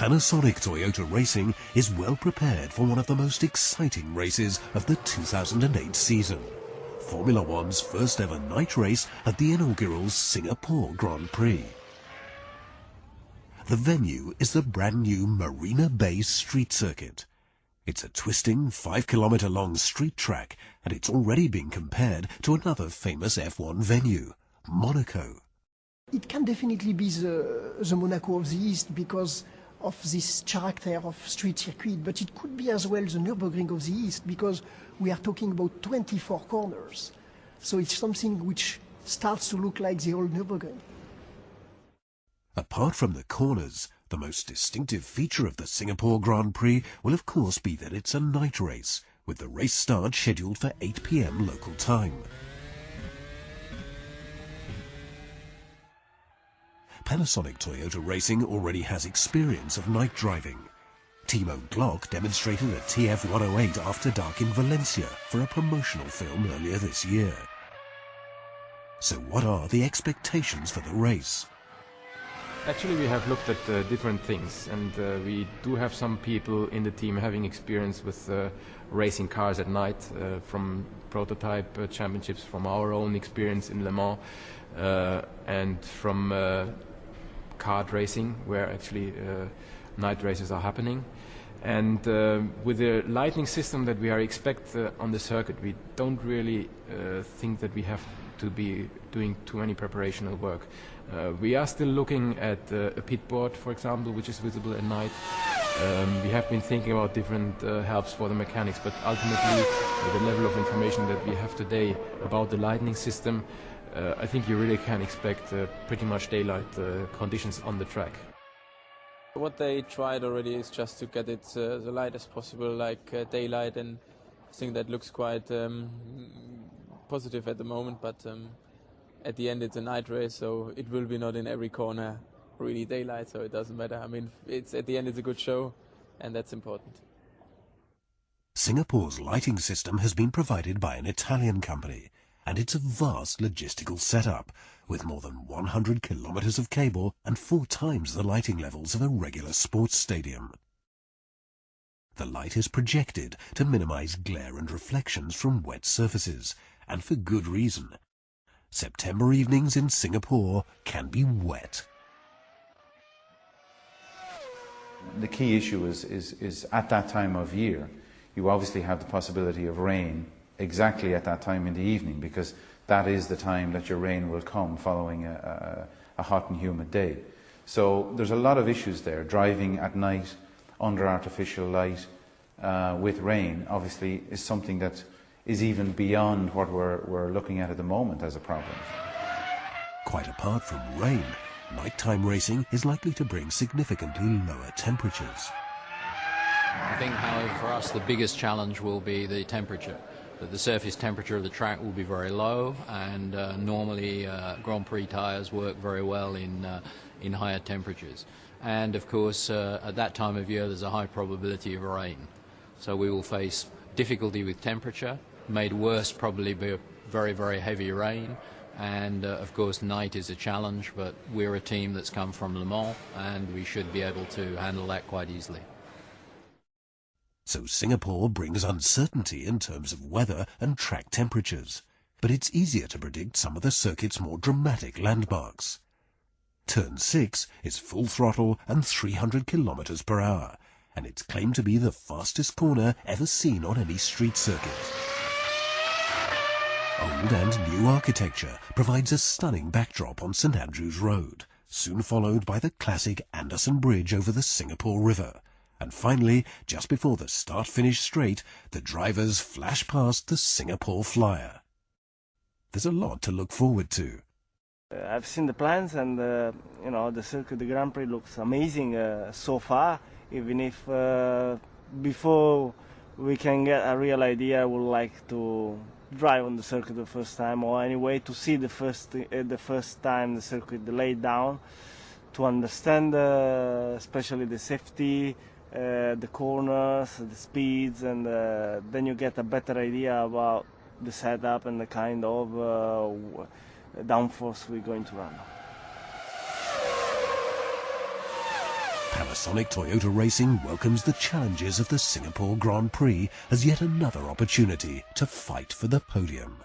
Panasonic Toyota Racing is well prepared for one of the most exciting races of the 2008 season. Formula One's first ever night race at the inaugural Singapore Grand Prix. The venue is the brand new Marina Bay Street Circuit. It's a twisting 5-kilometer long street track, and it's already been compared to another famous F1 venue, Monaco. It can definitely be the Monaco of the East because of this character of street circuit, but it could be as well the Nürburgring of the East because we are talking about 24 corners. So it's something which starts to look like the old Nürburgring. Apart from the corners, the most distinctive feature of the Singapore Grand Prix will of course be that it's a night race, with the race start scheduled for 8 p.m. local time. Panasonic Toyota Racing already has experience of night driving. Timo Glock demonstrated a TF108 After Dark in Valencia for a promotional film earlier this year. So what are the expectations for the race? Actually, we have looked at different things, and we do have some people in the team having experience with racing cars at night, from prototype championships, from our own experience in Le Mans, and from kart racing, where actually night races are happening. And with the lighting system that we are expect on the circuit, we don't really think that we have to be doing too many preparational work. We are still looking at a pit board, for example, which is visible at night. We have been thinking about different helps for the mechanics, but ultimately, with the level of information that we have today about the lighting system, I think you really can expect pretty much daylight conditions on the track. What they tried already is just to get it the light as possible, like daylight, and I think that looks quite positive at the moment, but at the end it's a night race, so it will be not in every corner really daylight, so it doesn't matter. I mean, at the end it's a good show, and that's important. Singapore's lighting system has been provided by an Italian company, and it's a vast logistical setup, with more than 100 kilometers of cable and 4 times the lighting levels of a regular sports stadium. The light is projected to minimize glare and reflections from wet surfaces, and for good reason. September evenings in Singapore can be wet. The key issue is at that time of year, you obviously have the possibility of rain exactly at that time in the evening, because that is the time that your rain will come following a hot and humid day. So there's a lot of issues there. Driving at night under artificial light with rain obviously is something that is even beyond what we're looking at the moment as a problem. Quite apart from rain, nighttime racing is likely to bring significantly lower temperatures. I think, however, for us the biggest challenge will be the temperature. That the surface temperature of the track will be very low, and normally Grand Prix tyres work very well in higher temperatures. And of course, at that time of year there's a high probability of rain. So we will face difficulty with temperature, made worse probably by very, very heavy rain. And of course night is a challenge, but we're a team that's come from Le Mans and we should be able to handle that quite easily. So Singapore brings uncertainty in terms of weather and track temperatures, but it's easier to predict some of the circuit's more dramatic landmarks. Turn 6 is full throttle and 300 kilometers per hour, and it's claimed to be the fastest corner ever seen on any street circuit. Old and new architecture provides a stunning backdrop on St Andrews Road, soon followed by the classic Anderson Bridge over the Singapore River. And finally, just before the start-finish straight, the drivers flash past the Singapore Flyer. There's a lot to look forward to. I've seen the plans, and you know, the Circuit de Grand Prix looks amazing so far. Even if before we can get a real idea, I would like to drive on the circuit the first time, or anyway to see the first time the circuit laid down, to understand especially the safety, the corners, the speeds, and then you get a better idea about the setup and the kind of downforce we're going to run. Panasonic Toyota Racing welcomes the challenges of the Singapore Grand Prix as yet another opportunity to fight for the podium.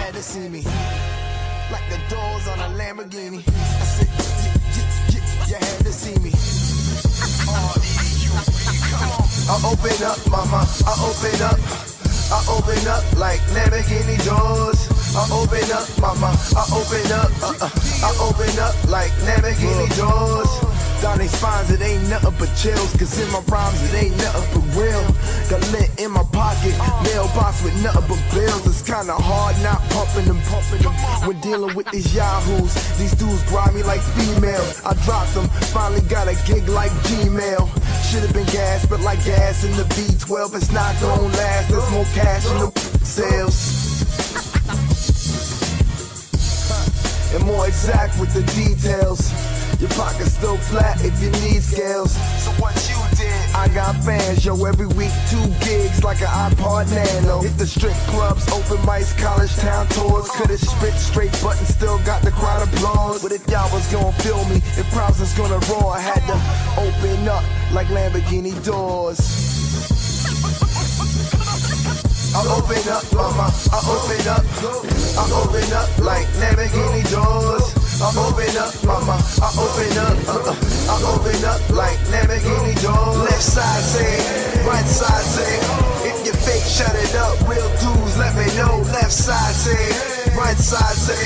had to see me. Like the doors on a Lamborghini. I said, you had to see me. I open up, mama, I open up. I open up like Lamborghini doors. I open up, mama, I open up. I open up like Lamborghini doors. Down they spines, it ain't nothing but chills. Cause in my rhymes, it ain't nothing but real. Got lit in my pocket, mailbox with nothing but bills. It's kinda hard not pumping them. When dealing with these yahoos, these dudes grind me like females. I dropped them, finally got a gig like Gmail. Should've been gas, but like gas in the V12, it's not gonna last. There's more cash in the sales. And more exact with the details. Your pocket's still flat if you need scales. So what you did? I got fans, yo, every week 2 gigs like an iPod Nano. Hit the strip clubs, open mics, college town tours. Could've spit straight but still got the crowd applause. But if y'all was gonna feel me, if crowds was gonna roar, I had to open up like Lamborghini doors. I open up, mama, I open up. I open up like Lamborghini doors. I open up, mama, I open up. I open up like Lamborghini doors. Left side say, right side say. If you fake, shut it up. Real dudes, let me know. Left side say, right side say.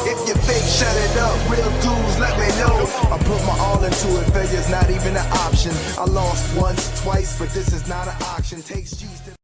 If you fake, shut it up. Real dudes, let me know. I put my all into it. Failure's not even an option. I lost once, twice, but this is not an auction. Takes G's to